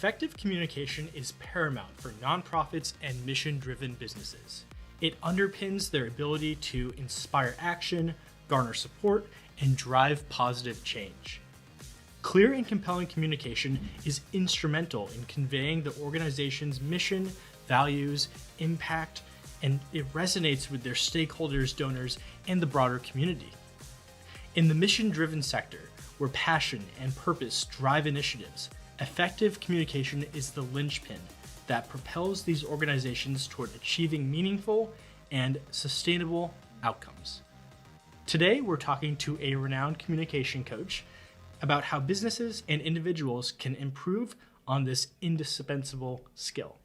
Effective communication is paramount for nonprofits and mission-driven businesses. It underpins their ability to inspire action, garner support, and drive positive change. Clear and compelling communication is instrumental in conveying the organization's mission, values, impact, and it resonates with their stakeholders, donors, and the broader community. In the mission-driven sector, where passion and purpose drive initiatives, effective communication is the linchpin that propels these organizations toward achieving meaningful and sustainable outcomes. Today, we're talking to a renowned communication coach about how businesses and individuals can improve on this indispensable skill.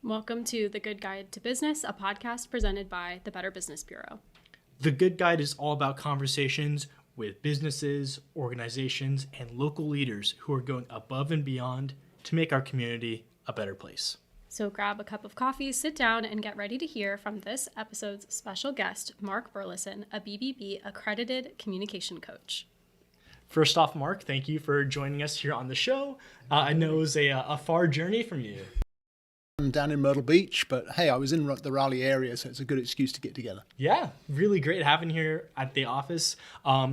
Welcome to The Good Guide to Business, a podcast presented by the Better Business Bureau. The Good Guide is all about conversations with businesses, organizations, and local leaders who are going above and beyond to make our community a better place. So grab a cup of coffee, sit down, and get ready to hear from this episode's special guest, Mark Burleson, a BBB accredited communication coach. First off, Mark, thank you for joining us here on the show. I know it was a far journey from you. I'm down in Myrtle Beach, but hey, I was in the Raleigh area, so it's a good excuse to get together. Yeah, really great having you here at the office.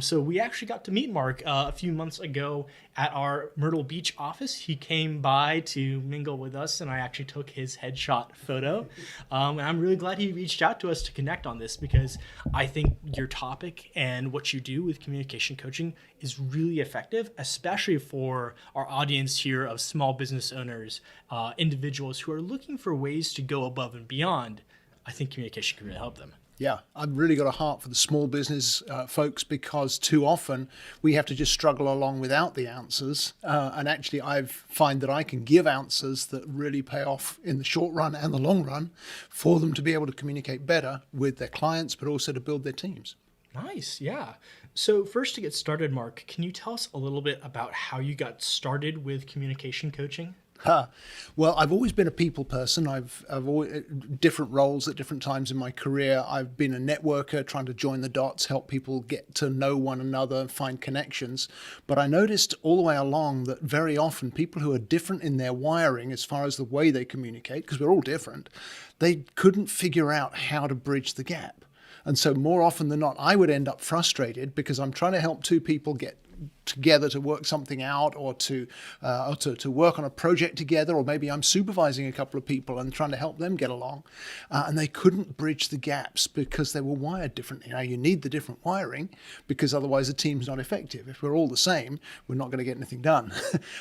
So we actually got to meet Mark a few months ago at our Myrtle Beach office. He came by to mingle with us, and I actually took his headshot photo. And I'm really glad he reached out to us to connect on this because I think your topic and what you do with communication coaching is really effective, especially for our audience here of small business owners, individuals who are looking for ways to go above and beyond. I think communication can really help them. Yeah, I've really got a heart for the small business folks because too often we have to just struggle along without the answers. And actually, I find that I can give answers that really pay off in the short run and the long run for them to be able to communicate better with their clients, but also to build their teams. Nice, yeah. So first to get started, Mark, can you tell us a little bit about how you got started with communication coaching? Well, I've always been a people person. I've always different roles at different times in my career. I've been a networker, trying to join the dots, help people get to know one another, find connections. But I noticed all the way along that very often people who are different in their wiring as far as the way they communicate, because we're all different, they couldn't figure out how to bridge the gap. And so more often than not, I would end up frustrated because I'm trying to help two people get together to work something out or to work on a project together, or maybe I'm supervising a couple of people and trying to help them get along. And they couldn't bridge the gaps because they were wired differently. Now, you need the different wiring because otherwise the team's not effective. If we're all the same, we're not going to get anything done.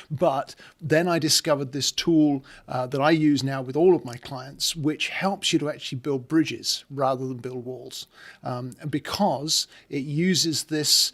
But then I discovered this tool that I use now with all of my clients, which helps you to actually build bridges rather than build walls. Because it uses this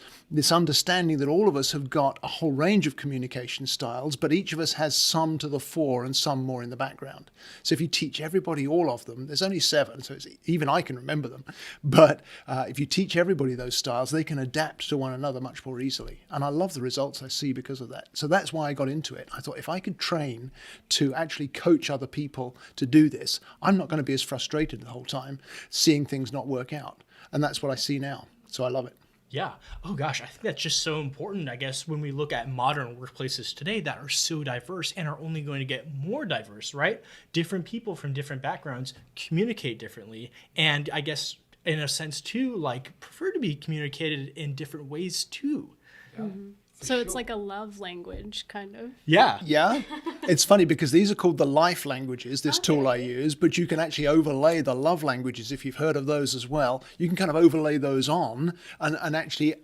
understanding that all of us have got a whole range of communication styles, but each of us has some to the fore and some more in the background. So if you teach everybody all of them, there's only 7, so even I can remember them. But if you teach everybody those styles, they can adapt to one another much more easily. And I love the results I see because of that. So that's why I got into it. I thought if I could train to actually coach other people to do this, I'm not going to be as frustrated the whole time seeing things not work out. And that's what I see now. So I love it. Yeah. Oh gosh, I think that's just so important, I guess, when we look at modern workplaces today that are so diverse and are only going to get more diverse, right? Different people from different backgrounds communicate differently. And I guess in a sense too, like prefer to be communicated in different ways too. Yeah. Mm-hmm. So it's like a love language, kind of. Yeah. Yeah. It's funny because these are called the life languages, this tool I use, but you can actually overlay the love languages if you've heard of those as well. You can kind of overlay those on and actually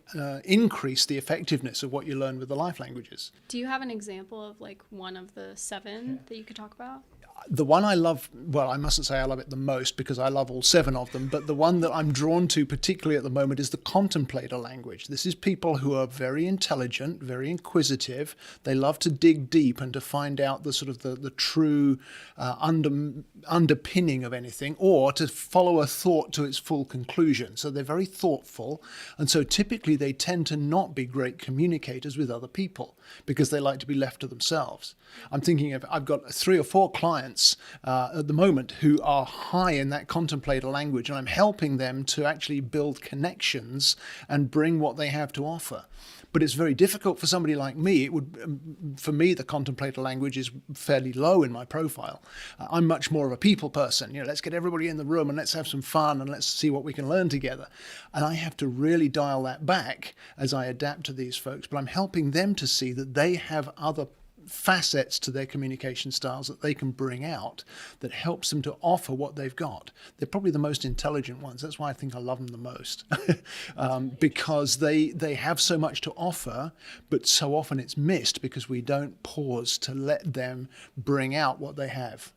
increase the effectiveness of what you learn with the life languages. Do you have an example of like one of the 7 that you could talk about? The one I love, well, I mustn't say I love it the most because I love all 7 of them, but the one that I'm drawn to particularly at the moment is the contemplator language. This is people who are very intelligent, very inquisitive. They love to dig deep and to find out the sort of the true underpinning of anything, or to follow a thought to its full conclusion. So they're very thoughtful. And so typically they tend to not be great communicators with other people because they like to be left to themselves. I'm thinking of, I've got 3 or 4 clients clients at the moment who are high in that contemplator language, and I'm helping them to actually build connections and bring what they have to offer. But it's very difficult for somebody like me. For me, the contemplator language is fairly low in my profile. I'm much more of a people person. Let's get everybody in the room and let's have some fun and let's see what we can learn together. And I have to really dial that back as I adapt to these folks. But I'm helping them to see that they have other facets to their communication styles that they can bring out that helps them to offer what they've got. They're probably the most intelligent ones. That's why I think I love them the most, because they have so much to offer, but so often it's missed because we don't pause to let them bring out what they have.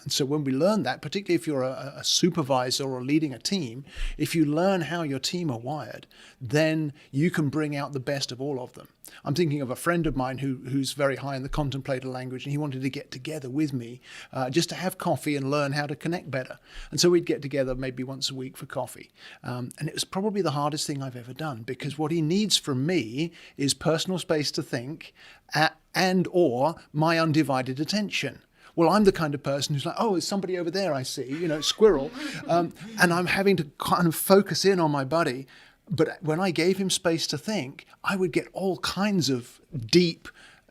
And so when we learn that, particularly if you're a supervisor or leading a team, if you learn how your team are wired, then you can bring out the best of all of them. I'm thinking of a friend of mine who's very high in the contemplator language, and he wanted to get together with me just to have coffee and learn how to connect better. And so we'd get together maybe once a week for coffee. And it was probably the hardest thing I've ever done, because what he needs from me is personal space to think and or my undivided attention. Well, I'm the kind of person who's like, oh, there's somebody over there I see, squirrel. And I'm having to kind of focus in on my buddy. But when I gave him space to think, I would get all kinds of deep,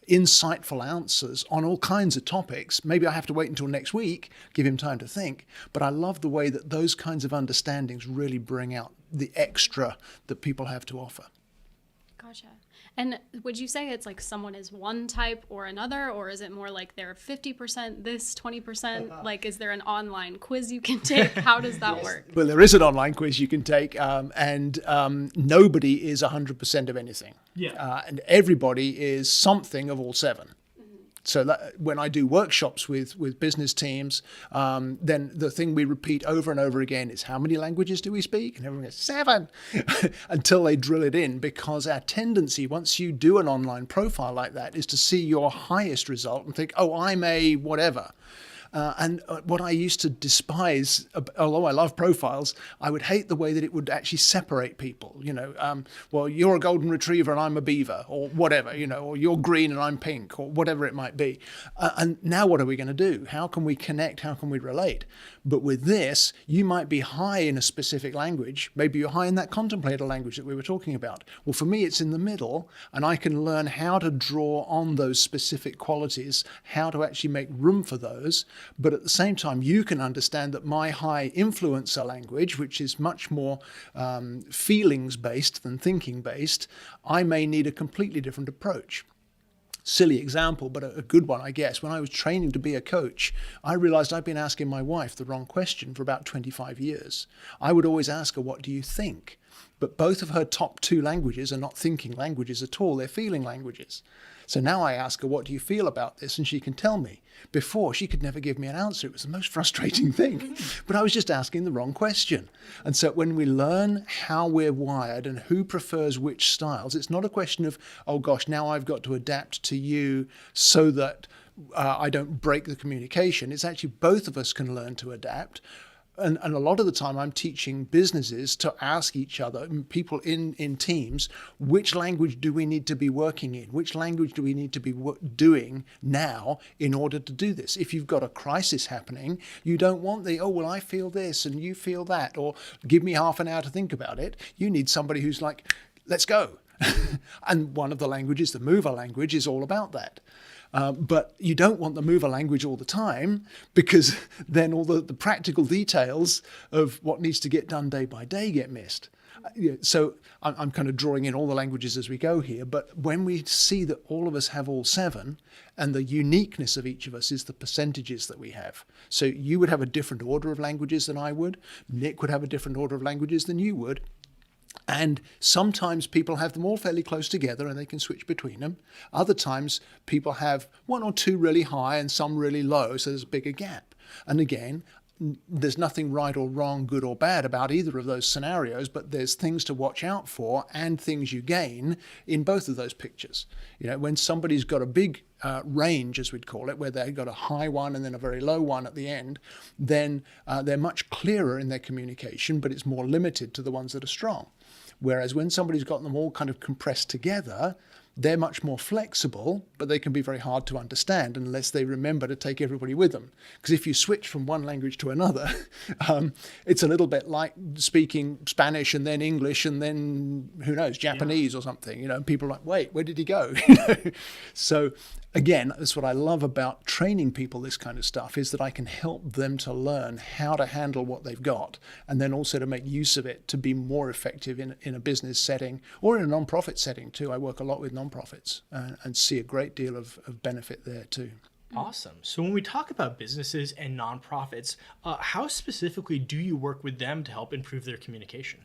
insightful answers on all kinds of topics. Maybe I have to wait until next week, give him time to think. But I love the way that those kinds of understandings really bring out the extra that people have to offer. Gotcha. And would you say it's like someone is one type or another, or is it more like they're 50% this, 20%? Like, is there an online quiz you can take? How does that work? Well, there is an online quiz you can take, and nobody is 100% of anything. Yeah. And everybody is something of all seven. So when I do workshops with business teams, then the thing we repeat over and over again is, how many languages do we speak? And everyone goes, 7, until they drill it in, because our tendency, once you do an online profile like that, is to see your highest result and think, oh, I'm a whatever. And what I used to despise, although I love profiles, I would hate the way that it would actually separate people. Well, you're a golden retriever and I'm a beaver, or whatever, or you're green and I'm pink, or whatever it might be. And now what are we going to do? How can we connect? How can we relate? But with this, you might be high in a specific language. Maybe you're high in that contemplator language that we were talking about. Well, for me, it's in the middle, and I can learn how to draw on those specific qualities, how to actually make room for those. But at the same time, you can understand that my high influencer language, which is much more feelings-based than thinking-based, I may need a completely different approach. Silly example, but a good one, I guess. When I was training to be a coach, I realized I'd been asking my wife the wrong question for about 25 years. I would always ask her, what do you think? But both of her top 2 languages are not thinking languages at all. They're feeling languages. So now I ask her, what do you feel about this? And she can tell me. Before, she could never give me an answer. It was the most frustrating thing. But I was just asking the wrong question. And so when we learn how we're wired and who prefers which styles, it's not a question of, oh gosh, now I've got to adapt to you so that I don't break the communication. It's actually both of us can learn to adapt. And a lot of the time I'm teaching businesses to ask each other, people in teams, which language do we need to be working in? Which language do we need to be doing now in order to do this? If you've got a crisis happening, you don't want oh, well, I feel this and you feel that, or give me half an hour to think about it. You need somebody who's like, let's go. And one of the languages, the mover language, is all about that. But you don't want the mover language all the time, because then all the practical details of what needs to get done day by day get missed. So I'm kind of drawing in all the languages as we go here. But when we see that all of us have all 7, and the uniqueness of each of us is the percentages that we have. So you would have a different order of languages than I would. Nick would have a different order of languages than you would. And sometimes people have them all fairly close together and they can switch between them. Other times people have 1 or 2 really high and some really low, so there's a bigger gap. And again, there's nothing right or wrong, good or bad about either of those scenarios, but there's things to watch out for and things you gain in both of those pictures. When somebody's got a big range, as we'd call it, where they've got a high one and then a very low one at the end, then they're much clearer in their communication, but it's more limited to the ones that are strong. Whereas when somebody's got them all kind of compressed together, they're much more flexible, but they can be very hard to understand unless they remember to take everybody with them. Because if you switch from one language to another, it's a little bit like speaking Spanish and then English and then, who knows, Japanese or something. You know, people are like, wait, where did he go? So again, that's what I love about training people this kind of stuff, is that I can help them to learn how to handle what they've got, and then also to make use of it to be more effective in a business setting or in a non-profit setting too. I work a lot with non-profits and see a great deal of benefit there too. Awesome. So when we talk about businesses and nonprofits, how specifically do you work with them to help improve their communication?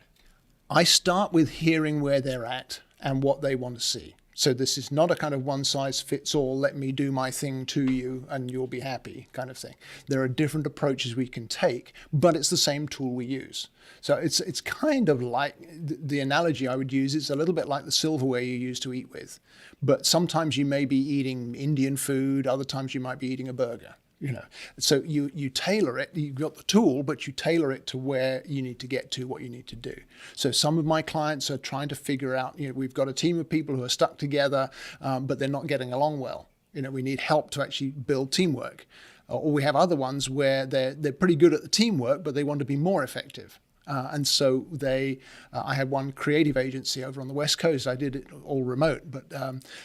I start with hearing where they're at and what they want to see. So this is not a kind of one size fits all, let me do my thing to you and you'll be happy kind of thing. There are different approaches we can take, but it's the same tool we use. So it's kind of like, the analogy I would use is a little bit like the silverware you use to eat with. But sometimes you may be eating Indian food, other times you might be eating a burger. You know, so you tailor it, you've got the tool, but you tailor it to where you need to get to, what you need to do. So some of my clients are trying to figure out, you know, we've got a team of people who are stuck together, but they're not getting along well. You know, we need help to actually build teamwork. Or we have other ones where they're pretty good at the teamwork, but they want to be more effective. And so I had one creative agency over on the West Coast. I did it all remote, but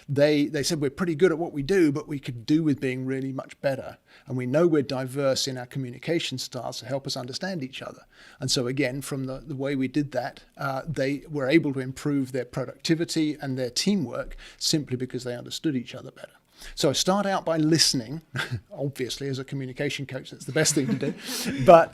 they said, we're pretty good at what we do, but we could do with being really much better. And we know we're diverse in our communication styles to help us understand each other. And so again, from the way we did that, they were able to improve their productivity and their teamwork simply because they understood each other better. So I start out by listening. Obviously, as a communication coach, that's the best thing to do. But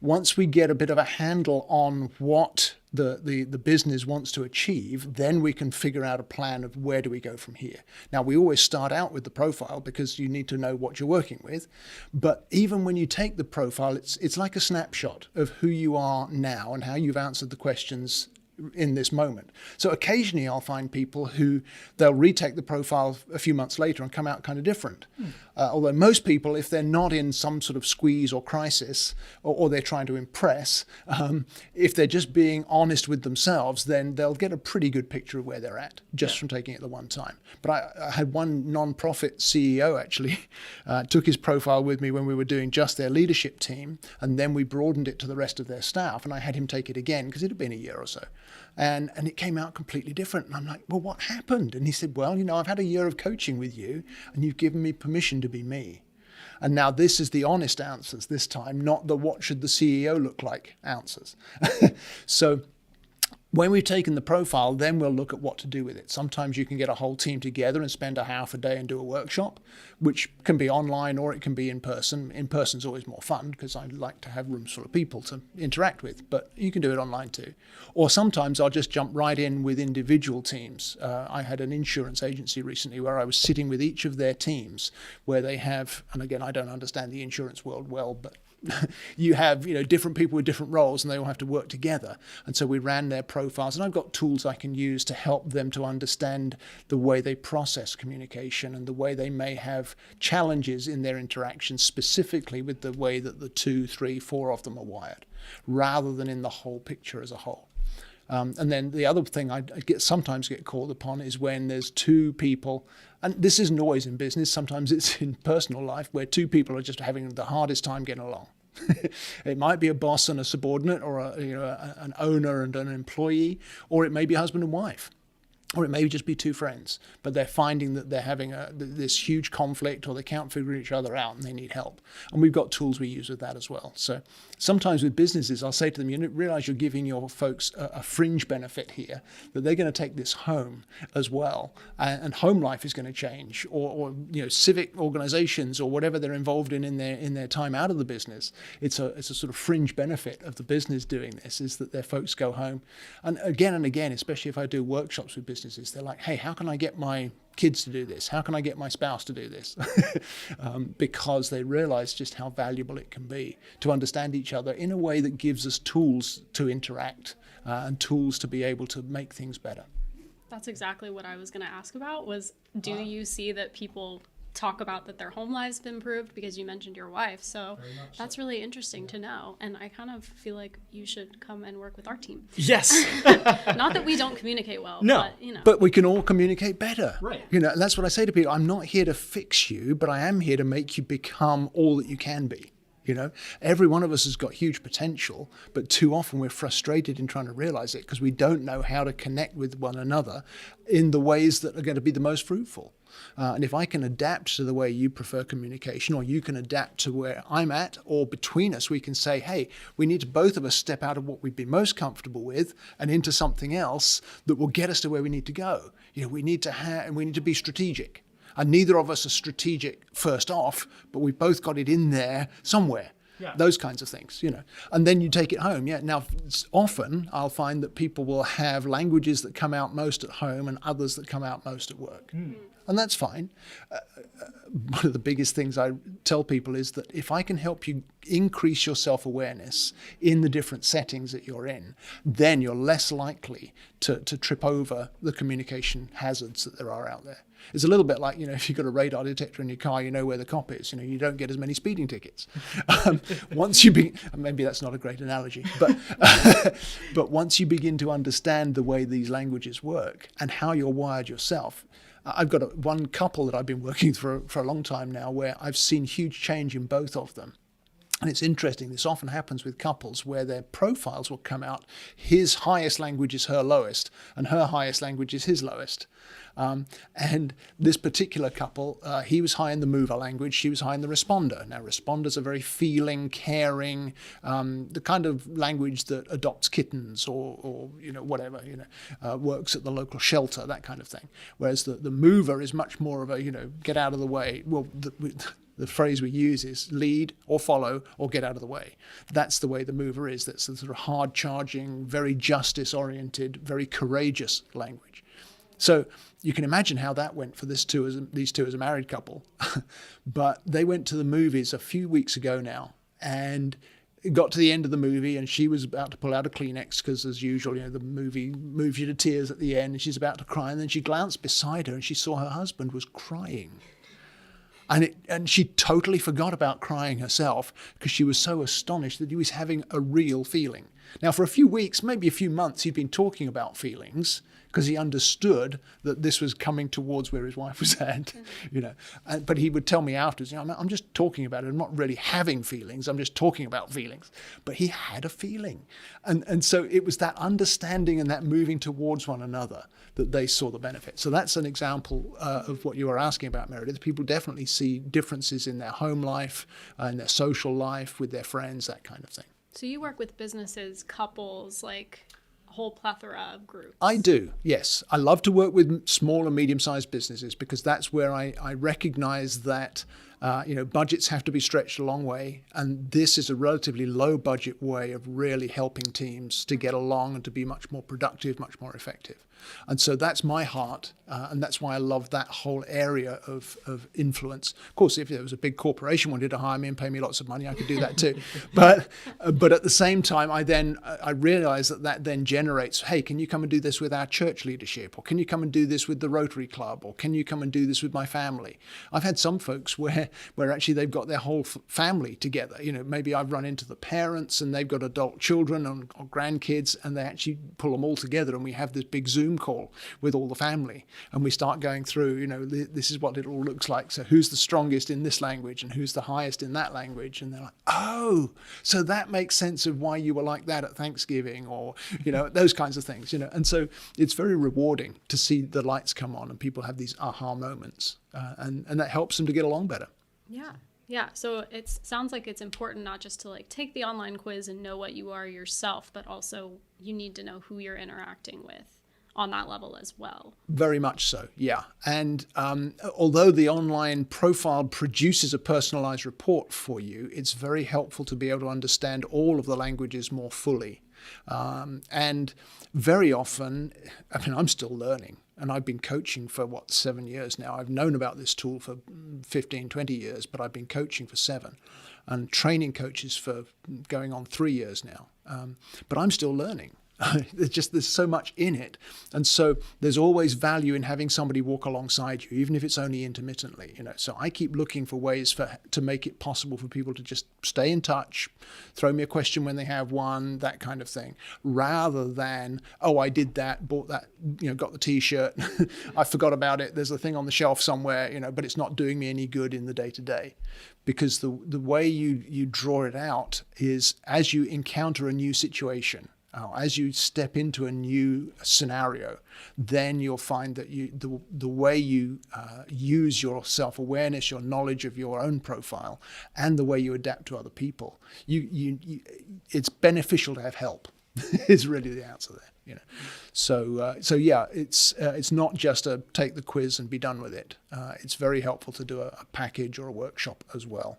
once we get a bit of a handle on what the business wants to achieve, then we can figure out a plan of where do we go from here. Now, we always start out with the profile because you need to know what you're working with. But even when you take the profile, it's like a snapshot of who you are now and how you've answered the questions in this moment. So occasionally I'll find people who they'll retake the profile a few months later and come out kind of different. Although most people, if they're not in some sort of squeeze or crisis, or they're trying to impress, if they're just being honest with themselves, then they'll get a pretty good picture of where they're at just from taking it the one time. But I had one non-profit CEO actually took his profile with me when we were doing just their leadership team, and then we broadened it to the rest of their staff, and I had him take it again because it had been a year or so. And it came out completely different. And I'm like, well, what happened? And he said, well, you know, I've had a year of coaching with you and you've given me permission to be me. And now this is the honest answers this time, not the what should the CEO look like answers. So when we've taken the profile, then we'll look at what to do with it. Sometimes you can get a whole team together and spend a half a day and do a workshop, which can be online or it can be in person. In person's always more fun because I like to have rooms full of people to interact with, but you can do it online too. Or sometimes I'll just jump right in with individual teams. I had an insurance agency recently where I was sitting with each of their teams where they have, and again, I don't understand the insurance world well, but you have, you know, different people with different roles and they all have to work together. And so we ran their profiles, and I've got tools I can use to help them to understand the way they process communication and the way they may have challenges in their interactions, specifically with the way that the 2, 3, 4 of them are wired, rather than in the whole picture as a whole. And then the other thing I sometimes get called upon is when there's two people, and this isn't always in business, sometimes it's in personal life, where two people are just having the hardest time getting along. It might be a boss and a subordinate, or an owner and an employee, or it may be husband and wife. Or it may just be two friends, but they're finding that they're having this huge conflict, or they can't figure each other out and they need help. And we've got tools we use with that as well. So sometimes with businesses, I'll say to them, you realize you're giving your folks a fringe benefit here, that they're going to take this home as well. And home life is going to change, or civic organizations or whatever they're involved in their time out of the business. It's a sort of fringe benefit of the business doing this, is that their folks go home. And again, especially if I do workshops with businesses, they're like, hey, how can I get my kids to do this? How can I get my spouse to do this? Because they realize just how valuable it can be to understand each other in a way that gives us tools to interact and tools to be able to make things better. That's exactly what I was going to ask about, was do you see that people talk about that their home lives have improved because you mentioned your wife. So that's really interesting to know. And I kind of feel like you should come and work with our team. Yes. Not that we don't communicate well, No. but But we can all communicate better. Right. And that's what I say to people. I'm not here to fix you, but I am here to make you become all that you can be. Every one of us has got huge potential, but too often we're frustrated in trying to realize it because we don't know how to connect with one another in the ways that are going to be the most fruitful. And if I can adapt to the way you prefer communication, or you can adapt to where I'm at, or between us, we can say, hey, we need to both of us step out of what we've been most comfortable with and into something else that will get us to where we need to go. We need to be strategic. And neither of us are strategic first off, but we've both got it in there somewhere. Yeah. Those kinds of things, And then you take it home. Yeah. Now, often I'll find that people will have languages that come out most at home and others that come out most at work. And that's fine. One of the biggest things I tell people is that if I can help you increase your self-awareness in the different settings that you're in, then you're less likely to trip over the communication hazards that there are out there. It's a little bit like, if you've got a radar detector in your car, you know where the cop is. You don't get as many speeding tickets. Once you maybe that's not a great analogy, but but once you begin to understand the way these languages work and how you're wired yourself. I've got one couple that I've been working for a long time now where I've seen huge change in both of them. And it's interesting, this often happens with couples where their profiles will come out. His highest language is her lowest, and her highest language is his lowest. And this particular couple, he was high in the mover language, she was high in the responder. Now, responders are very feeling, caring, the kind of language that adopts kittens or whatever, works at the local shelter, that kind of thing. Whereas the mover is much more of a, get out of the way. Well, the phrase we use is lead or follow or get out of the way. That's the way the mover is. That's the sort of hard-charging, very justice-oriented, very courageous language. So you can imagine how that went for these two as a married couple. But they went to the movies a few weeks ago now and got to the end of the movie and she was about to pull out a Kleenex because, as usual, the movie moves you to tears at the end and she's about to cry. And then she glanced beside her and she saw her husband was crying. And she totally forgot about crying herself because she was so astonished that he was having a real feeling. Now, for a few weeks, maybe a few months, he'd been talking about feelings because he understood that this was coming towards where his wife was at, But he would tell me afterwards, I'm just talking about it. I'm not really having feelings. I'm just talking about feelings. But he had a feeling. And so it was that understanding and that moving towards one another that they saw the benefit. So that's an example of what you were asking about, Meredith. People definitely see differences in their home life, in their social life, with their friends, that kind of thing. So you work with businesses, couples, like a whole plethora of groups. I do, yes. I love to work with small and medium-sized businesses because that's where I recognize that budgets have to be stretched a long way. And this is a relatively low budget way of really helping teams to get along and to be much more productive, much more effective. And so that's my heart, and that's why I love that whole area of influence. Of course, if there was a big corporation wanted to hire me and pay me lots of money, I could do that too. But at the same time, I realize that then generates, hey, can you come and do this with our church leadership? Or can you come and do this with the Rotary Club? Or can you come and do this with my family? I've had some folks where actually they've got their whole family together. Maybe I've run into the parents and they've got adult children or grandkids, and they actually pull them all together and we have this big Zoom call with all the family and we start going through, this is what it all looks like. So who's the strongest in this language and who's the highest in that language? And they're like, oh, so that makes sense of why you were like that at Thanksgiving, or, those kinds of things, And so it's very rewarding to see the lights come on and people have these aha moments, and that helps them to get along better. Yeah. So it sounds like it's important not just to take the online quiz and know what you are yourself, but also you need to know who you're interacting with on that level as well. Very much so, yeah. And although the online profile produces a personalized report for you, it's very helpful to be able to understand all of the languages more fully. And very often, I'm still learning. And I've been coaching for 7 years now. I've known about this tool for 15, 20 years, but I've been coaching for 7 and training coaches for going on 3 years now. But I'm still learning. There's so much in it. And so there's always value in having somebody walk alongside you, even if it's only intermittently, So I keep looking for ways to make it possible for people to just stay in touch, throw me a question when they have one, that kind of thing, rather than, oh, I did that, bought that, got the T-shirt, I forgot about it, there's a thing on the shelf somewhere, but it's not doing me any good in the day-to-day. Because the way you draw it out is as you encounter a new situation, as you step into a new scenario, then you'll find that the way you use your self-awareness, your knowledge of your own profile, and the way you adapt to other people, it's beneficial to have help. Is really the answer there. So yeah, it's not just a take the quiz and be done with it. It's very helpful to do a package or a workshop as well.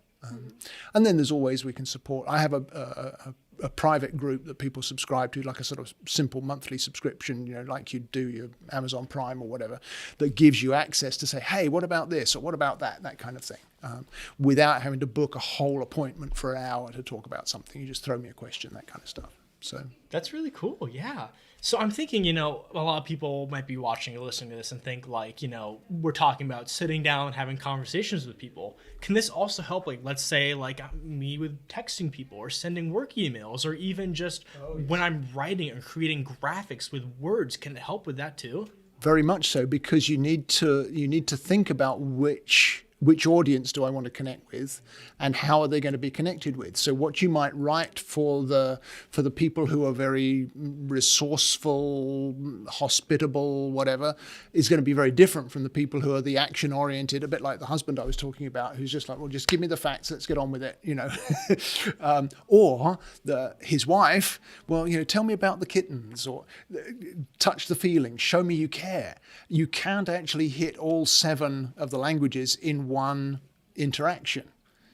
And then there's always we can support. I have a private group that people subscribe to, like a sort of simple monthly subscription, like you do your Amazon Prime or whatever, that gives you access to say, hey, what about this or what about that kind of thing, without having to book a whole appointment for an hour to talk about something. You just throw me a question, that kind of stuff. So that's really cool. Yeah. So I'm thinking, a lot of people might be watching or listening to this and think like, we're talking about sitting down and having conversations with people. Can this also help, like, let's say like me with texting people or sending work emails, or even just when I'm writing or creating graphics with words? Can it help with that too? Very much so, because you need to think about which audience do I want to connect with, and how are they going to be connected with? So what you might write for the people who are very resourceful, hospitable, whatever, is going to be very different from the people who are the action oriented, a bit like the husband I was talking about, who's just like, well, just give me the facts, let's get on with it, or his wife, well, tell me about the kittens, or touch the feelings, show me you care. You can't actually hit all 7 of the languages in one interaction.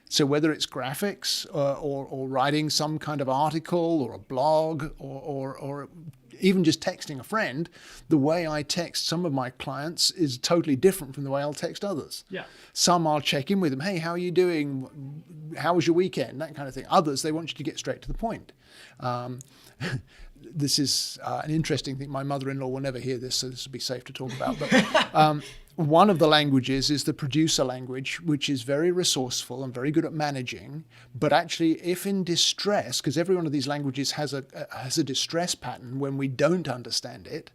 So whether it's graphics or writing some kind of article or a blog or even just texting a friend, the way I text some of my clients is totally different from the way I'll text others. Yeah. Some I'll check in with them. Hey, how are you doing? How was your weekend? That kind of thing. Others, they want you to get straight to the point. This is an interesting thing. My mother-in-law will never hear this, so this will be safe to talk about. But one of the languages is the producer language, which is very resourceful and very good at managing. But actually, if in distress, because every one of these languages has a distress pattern when we don't understand it.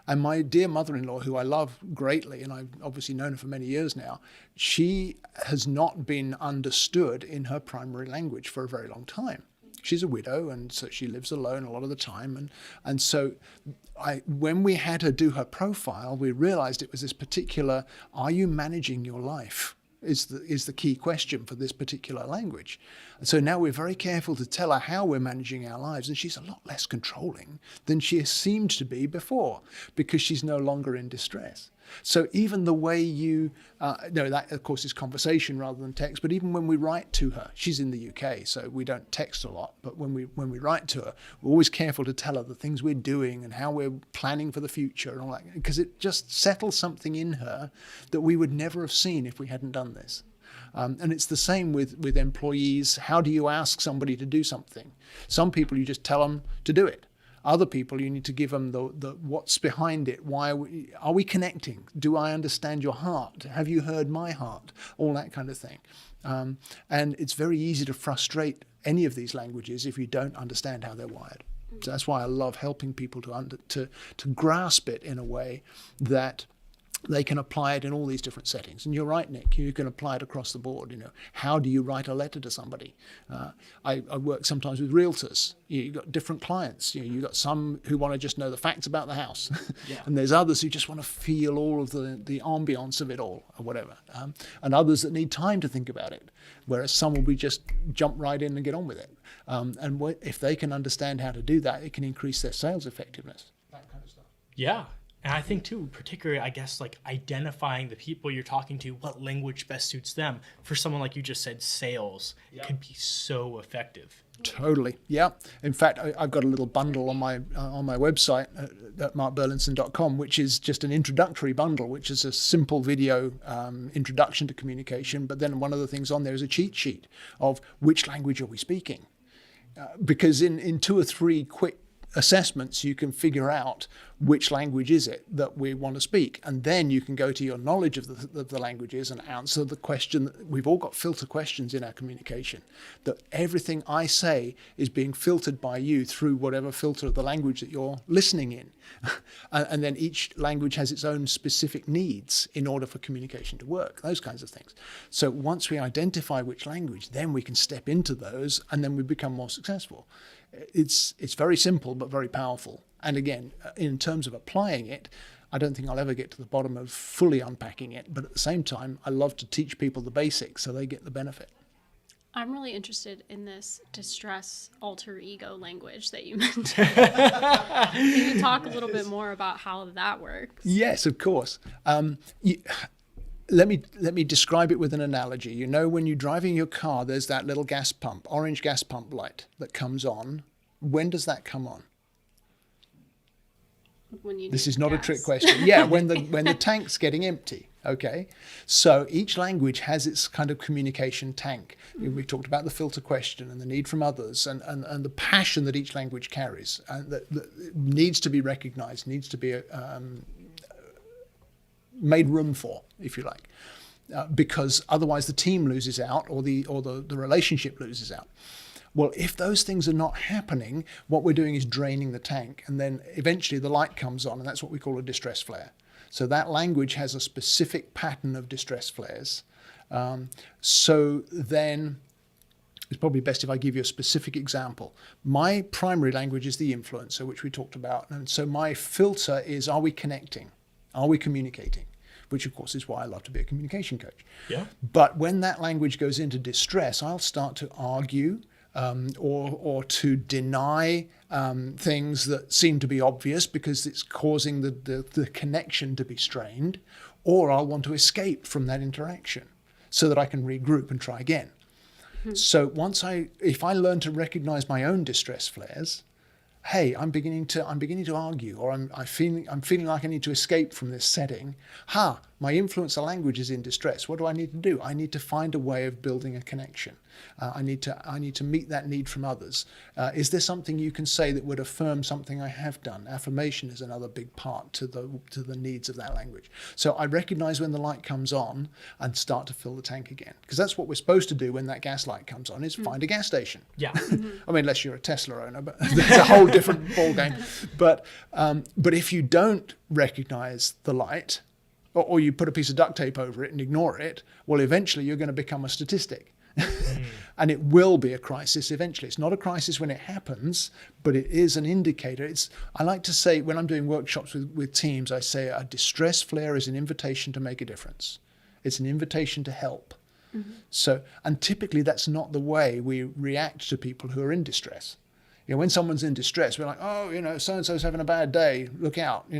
And my dear mother-in-law, who I love greatly, and I've obviously known her for many years now, she has not been understood in her primary language for a very long time. She's a widow, and so she lives alone a lot of the time. And so when we had her do her profile, we realized it was this particular, are you managing your life? Is the key question for this particular language. And so now we're very careful to tell her how we're managing our lives, and she's a lot less controlling than she seemed to be before, because she's no longer in distress. So even the way that of course is conversation rather than text, but even when we write to her, she's in the UK, so we don't text a lot, but when we write to her, we're always careful to tell her the things we're doing and how we're planning for the future and all that, because it just settles something in her that we would never have seen if we hadn't done this. And it's the same with employees. How do you ask somebody to do something? Some people you just tell them to do it. Other people, you need to give them the what's behind it. Why are we connecting? Do I understand your heart? Have you heard my heart? All that kind of thing. And it's very easy to frustrate any of these languages if you don't understand how they're wired. So that's why I love helping people to grasp it in a way that they can apply it in all these different settings. And you're right, Nick, you can apply it across the board. How do you write a letter to somebody? I work sometimes with realtors. You've got different clients. You've got some who want to just know the facts about the house. Yeah. And there's others who just want to feel all of the ambience of it all or whatever. And others that need time to think about it. Whereas some will be just jump right in and get on with it. And if they can understand how to do that, it can increase their sales effectiveness. That kind of stuff. Yeah. And I think too, particularly, I guess, like identifying the people you're talking to, what language best suits them. For someone like you just said, sales, yeah, can be so effective. Totally. Yeah. In fact, I've got a little bundle on my website at markburlinson.com, which is just an introductory bundle, which is a simple video introduction to communication. But then one of the things on there is a cheat sheet of which language are we speaking? Because in 2 or 3 quick assessments, you can figure out which language is it that we want to speak. And then you can go to your knowledge of the languages and answer the question. We've all got filter questions in our communication, that everything I say is being filtered by you through whatever filter of the language that you're listening in. And then each language has its own specific needs in order for communication to work, those kinds of things. So once we identify which language, then we can step into those and then we become more successful. It's very simple, but very powerful. And again, in terms of applying it, I don't think I'll ever get to the bottom of fully unpacking it. But at the same time, I love to teach people the basics so they get the benefit. I'm really interested in this distress alter ego language that you mentioned. Can you talk a little bit more about how that works? Yes, of course. Let me describe it with an analogy. You know, when you're driving your car, there's that little gas pump, orange gas pump light that comes on. When does that come on? When you This need is not gas. a trick question. Yeah, when the tank's getting empty. Okay, so each language has its kind of communication tank. We talked about the filter question and the need from others, and the passion that each language carries, and that needs to be recognized, needs to be made room for, if you like, because otherwise the team loses out, or the relationship loses out. Well, if those things are not happening, what we're doing is draining the tank, and then eventually the light comes on, and that's what we call a distress flare. So that language has a specific pattern of distress flares. So then it's probably best if I give you a specific example. My primary language is the influencer, which we talked about. And so my filter is, are we connecting? Are we communicating? Which, of course, is why I love to be a communication coach. Yeah. But when that language goes into distress, I'll start to argue or to deny things that seem to be obvious because it's causing the connection to be strained, or I'll want to escape from that interaction so that I can regroup and try again. So if I learn to recognize my own distress flares, hey, I'm beginning to argue, or I'm feeling like I need to escape from this setting. My influencer language is in distress. What do I need to do? I need to find a way of building a connection. I need to meet that need from others. Is there something you can say that would affirm something I have done? Affirmation is another big part to the needs of that language. So I recognize when the light comes on and start to fill the tank again, because that's what we're supposed to do when that gas light comes on, is find a gas station. Yeah. I mean, unless you're a Tesla owner, but that's a whole different ballgame. But if you don't recognize the light, or you put a piece of duct tape over it and ignore it, well, eventually you're going to become a statistic. And it will be a crisis eventually. It's not a crisis when it happens, but it is an indicator. I like to say, when I'm doing workshops with teams, I say a distress flare is an invitation to make a difference. It's an invitation to help. Mm-hmm. So, and typically that's not the way we react to people who are in distress. You know, when someone's in distress, we're like, oh, so-and-so's having a bad day, look out. We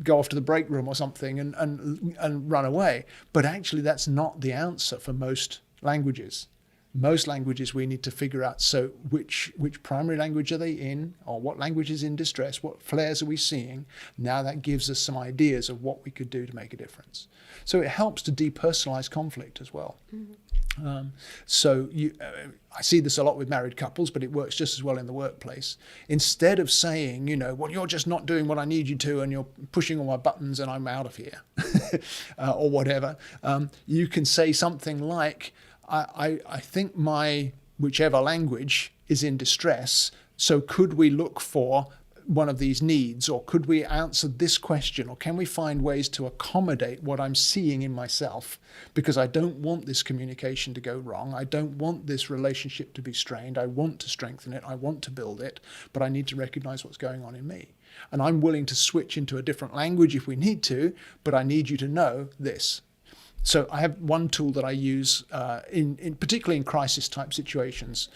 go off to the break room or something and run away. But actually, that's not the answer for most languages. Most languages we need to figure out, so which primary language are they in, or what language is in distress, what flares are we seeing? Now that gives us some ideas of what we could do to make a difference. So it helps to depersonalize conflict as well. Mm-hmm. I see this a lot with married couples, but it works just as well in the workplace. Instead of saying, well, you're just not doing what I need you to, and you're pushing all my buttons and I'm out of here, or whatever, you can say something like, I think my whichever language is in distress, so could we look for one of these needs, or could we answer this question, or can we find ways to accommodate what I'm seeing in myself, because I don't want this communication to go wrong, I don't want this relationship to be strained, I want to strengthen it, I want to build it, but I need to recognize what's going on in me. And I'm willing to switch into a different language if we need to, but I need you to know this. So I have one tool that I use particularly in crisis type situations,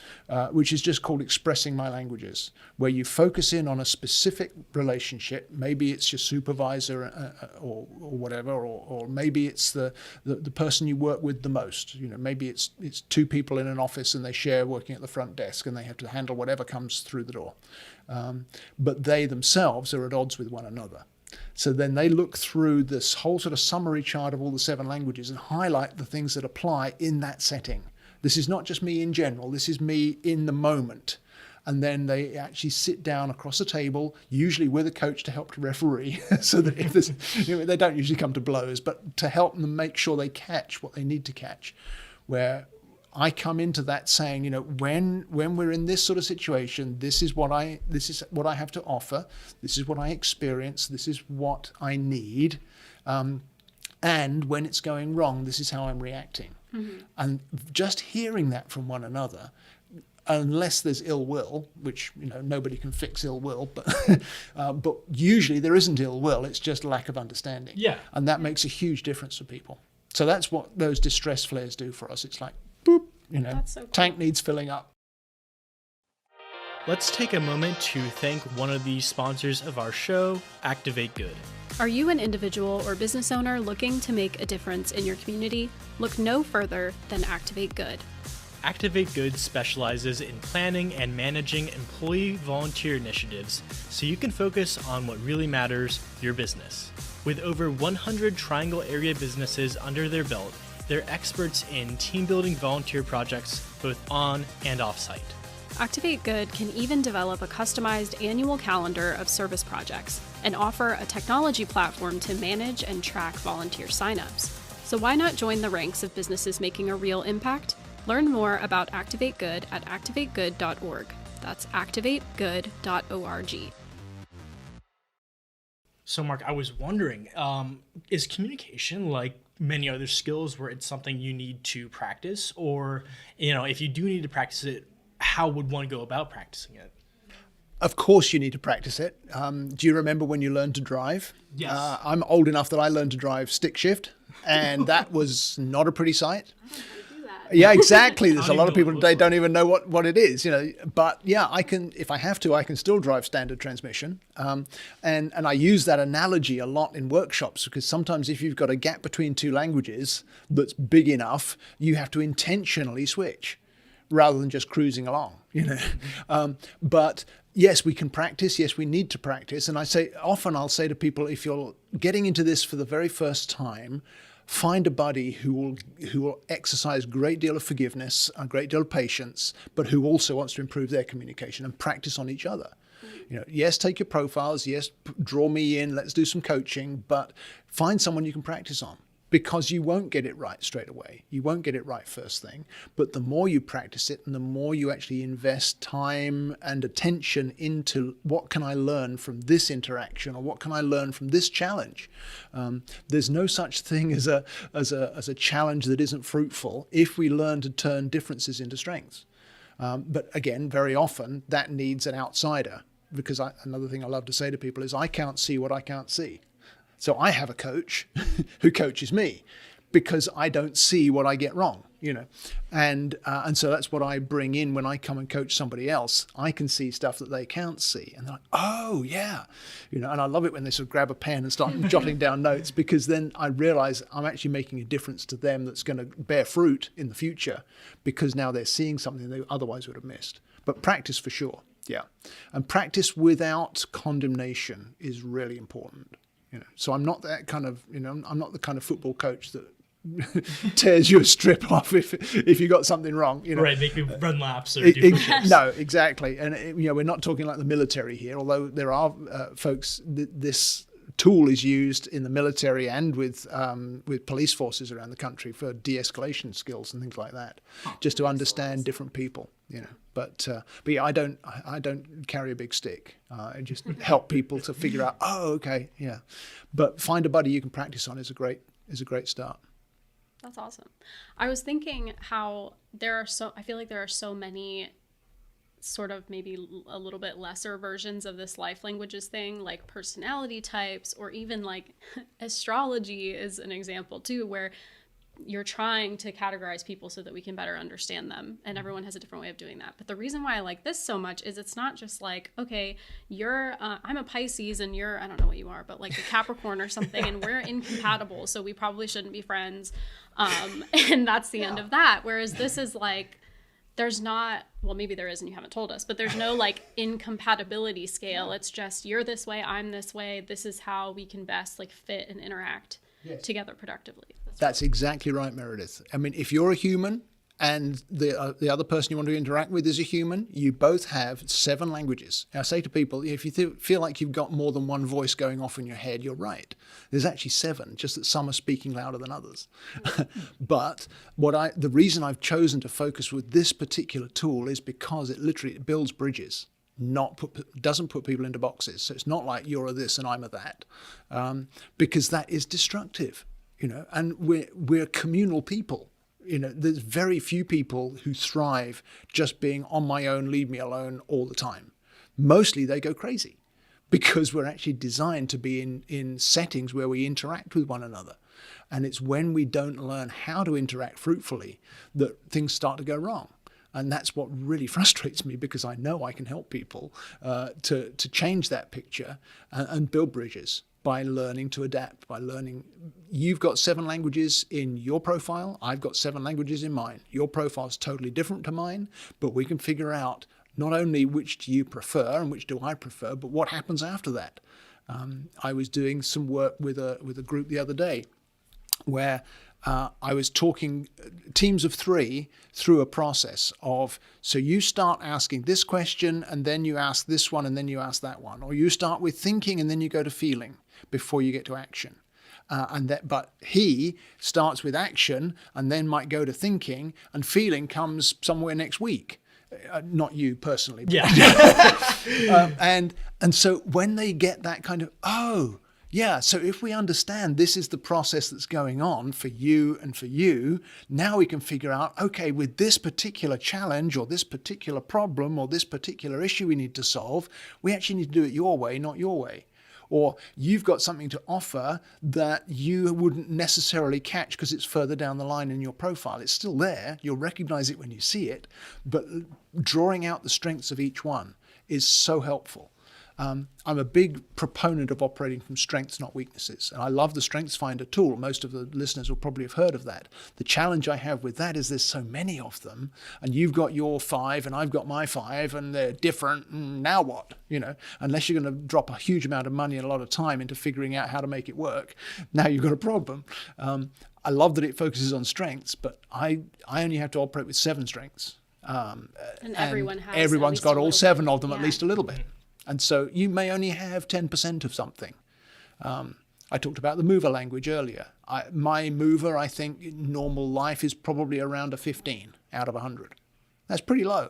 which is just called expressing my languages, where you focus in on a specific relationship. Maybe it's your supervisor or whatever, or maybe it's the person you work with the most. Maybe it's two people in an office and they share working at the front desk and they have to handle whatever comes through the door. But they themselves are at odds with one another. So then they look through this whole sort of summary chart of all the 7 languages and highlight the things that apply in that setting. This is not just me in general, this is me in the moment. And then they actually sit down across a table, usually with a coach to help to referee, so that if there's, they don't usually come to blows, but to help them make sure they catch what they need to catch. Where I come into that saying, when we're in this sort of situation, this is what I have to offer. This is what I experience. This is what I need. And when it's going wrong, this is how I'm reacting. Mm-hmm. And just hearing that from one another, unless there's ill will, which nobody can fix ill will, but usually there isn't ill will. It's just lack of understanding. Yeah, and that makes a huge difference for people. So that's what those distress flares do for us. It's like, boop, That's so cool. Tank needs filling up. Let's take a moment to thank one of the sponsors of our show, Activate Good. Are you an individual or business owner looking to make a difference in your community? Look no further than Activate Good. Activate Good specializes in planning and managing employee volunteer initiatives so you can focus on what really matters, your business. With over 100 Triangle area businesses under their belt, they're experts in team-building volunteer projects both on and off-site. Activate Good can even develop a customized annual calendar of service projects and offer a technology platform to manage and track volunteer signups. So why not join the ranks of businesses making a real impact? Learn more about Activate Good at activategood.org. That's activategood.org. So, Mark, I was wondering, is communication like many other skills where it's something you need to practice? Or, if you do need to practice it, how would one go about practicing it? Of course you need to practice it. Do you remember when you learned to drive? Yes. I'm old enough that I learned to drive stick shift, and that was not a pretty sight. Yeah, exactly. There's a lot of people today don't even know what it is, But yeah, I can, if I have to, I can still drive standard transmission. And I use that analogy a lot in workshops because sometimes if you've got a gap between two languages that's big enough, you have to intentionally switch rather than just cruising along, But yes, we can practice. Yes, we need to practice. And I'll say to people, if you're getting into this for the very first time, find a buddy who will exercise a great deal of forgiveness, a great deal of patience, but who also wants to improve their communication and practice on each other. Yes, take your profiles. Yes, draw me in. Let's do some coaching, but find someone you can practice on. Because you won't get it right straight away. You won't get it right first thing. But the more you practice it and the more you actually invest time and attention into what can I learn from this interaction or what can I learn from this challenge. There's no such thing as a challenge that isn't fruitful if we learn to turn differences into strengths. But again, very often that needs an outsider. Because another thing I love to say to people is I can't see what I can't see. So I have a coach who coaches me because I don't see what I get wrong, and so that's what I bring in when I come and coach somebody else. I can see stuff that they can't see, and they're like, oh yeah, and I love it when they sort of grab a pen and start jotting down notes because then I realize I'm actually making a difference to them that's going to bear fruit in the future because now they're seeing something they otherwise would have missed. But practice for sure, yeah, and practice without condemnation is really important. So I'm not that kind of, I'm not the kind of football coach that tears you a strip off if you got something wrong. Right, make you run laps or do push-ups. No, exactly. And we're not talking like the military here, although there are folks. This tool is used in the military and with police forces around the country for de-escalation skills and things like that, just to understand different people. But yeah, I don't carry a big stick. I just help people to figure out. Oh, okay, yeah. But find a buddy you can practice on is a great start. That's awesome. I was thinking how I feel like there are so many sort of maybe a little bit lesser versions of this life languages thing, like personality types, or even like astrology is an example too, where you're trying to categorize people so that we can better understand them. And everyone has a different way of doing that. But the reason why I like this so much is it's not just like, okay, I'm a Pisces and you're, I don't know what you are, but like a Capricorn or something, and we're incompatible, so we probably shouldn't be friends. And that's the end of that. Whereas this is like, there's not, well, maybe there is and you haven't told us, but there's no like incompatibility scale. It's just, you're this way, I'm this way. This is how we can best like fit and interact together productively. That's exactly right, Meredith. I mean, if you're a human and the other person you want to interact with is a human, you both have 7 languages. I say to people, if you feel like you've got more than one voice going off in your head, you're right. There's actually 7, just that some are speaking louder than others. But the reason I've chosen to focus with this particular tool is because it builds bridges. Doesn't put people into boxes. So it's not like you're a this and I'm a that, because that is destructive, and we're communal people. There's very few people who thrive just being on my own, leave me alone all the time. Mostly they go crazy because we're actually designed to be in settings where we interact with one another. And it's when we don't learn how to interact fruitfully that things start to go wrong. And that's what really frustrates me, because I know I can help people to change that picture and build bridges by learning to adapt, by learning. You've got 7 languages in your profile. I've got 7 languages in mine. Your profile is totally different to mine, but we can figure out not only which do you prefer and which do I prefer, but what happens after that. I was doing some work with a group the other day where I was talking teams of 3 through a process of, so you start asking this question and then you ask this one and then you ask that one, or you start with thinking and then you go to feeling before you get to action. But he starts with action and then might go to thinking, and feeling comes somewhere next week. Not you personally. But Yeah. And so when they get that kind of, so if we understand this is the process that's going on for you and for you, now we can figure out, okay, with this particular challenge or this particular problem or this particular issue we need to solve, we actually need to do it your way, not your way. Or you've got something to offer that you wouldn't necessarily catch because it's further down the line in your profile. It's still there. You'll recognize it when you see it. But drawing out the strengths of each one is so helpful. I'm a big proponent of operating from strengths, not weaknesses. And I love the Strengths Finder tool. Most of the listeners will probably have heard of that. The challenge I have with that is there's so many of them, and you've got your 5 and I've got my 5 and they're different. Now what? Unless you're going to drop a huge amount of money and a lot of time into figuring out how to make it work, now you've got a problem. I love that it focuses on strengths, but I only have to operate with 7 strengths. And everyone's got all 7 of them, yeah. at least a little bit. And so you may only have 10% of something. I talked about the mover language earlier. My mover, I think, in normal life is probably around a 15 out of 100. That's pretty low,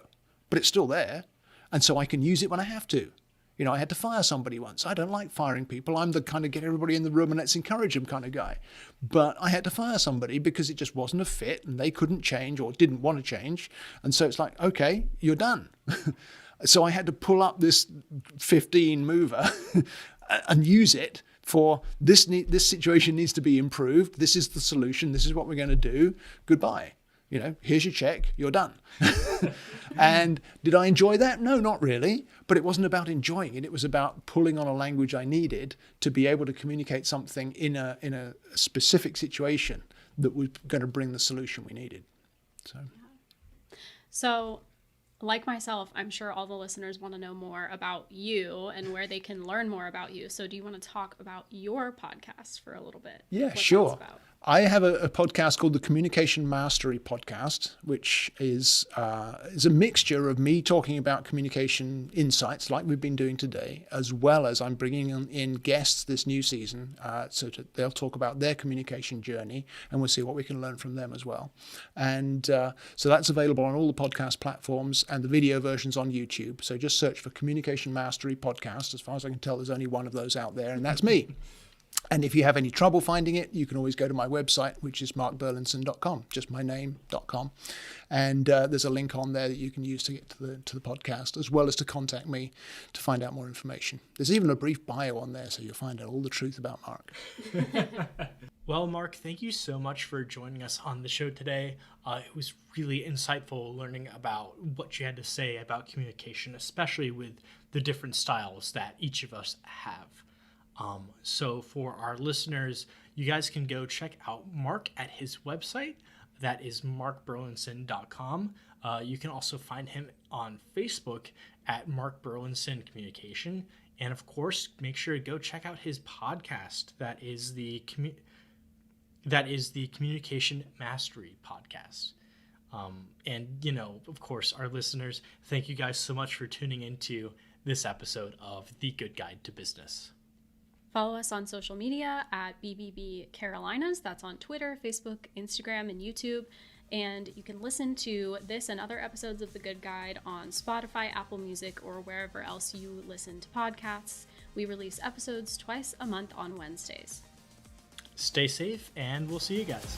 but it's still there. And so I can use it when I have to. I had to fire somebody once. I don't like firing people. I'm the kind of get everybody in the room and let's encourage them kind of guy. But I had to fire somebody because it just wasn't a fit and they couldn't change or didn't want to change. And so it's like, okay, you're done. So I had to pull up this 15 mover and use it for this situation needs to be improved. This is the solution. This is what we're going to do. Goodbye. Here's your check. You're done. And did I enjoy that? No, not really. But it wasn't about enjoying it. It was about pulling on a language I needed to be able to communicate something in a specific situation that was going to bring the solution we needed. So like myself, I'm sure all the listeners want to know more about you and where they can learn more about you. So do you want to talk about your podcast for a little bit? Yeah, sure. I have a podcast called the Communication Mastery Podcast, which is a mixture of me talking about communication insights like we've been doing today, as well as I'm bringing in guests this new season so they'll talk about their communication journey, and we'll see what we can learn from them as well. And so that's available on all the podcast platforms and the video versions on YouTube. So just search for Communication Mastery Podcast. As far as I can tell, there's only one of those out there, and that's me. And if you have any trouble finding it, you can always go to my website, which is markburlinson.com, just my name.com. And there's a link on there that you can use to get to the podcast, as well as to contact me to find out more information. There's even a brief bio on there, so you'll find out all the truth about Mark. Well, Mark, thank you so much for joining us on the show today. It was really insightful learning about what you had to say about communication, especially with the different styles that each of us have. So for our listeners, you guys can go check out Mark at his website. That is markburlinson.com. You can also find him on Facebook at Mark Burlinson Communication. And of course, make sure to go check out his podcast. That is the Communication Mastery Podcast. And, you know, of course, our listeners, thank you guys so much for tuning into this episode of The Good Guide to Business. Follow us on social media at BBB Carolinas. That's on Twitter, Facebook, Instagram, and YouTube. And you can listen to this and other episodes of The Good Guide on Spotify, Apple Music, or wherever else you listen to podcasts. We release episodes twice a month on Wednesdays. Stay safe, and we'll see you guys.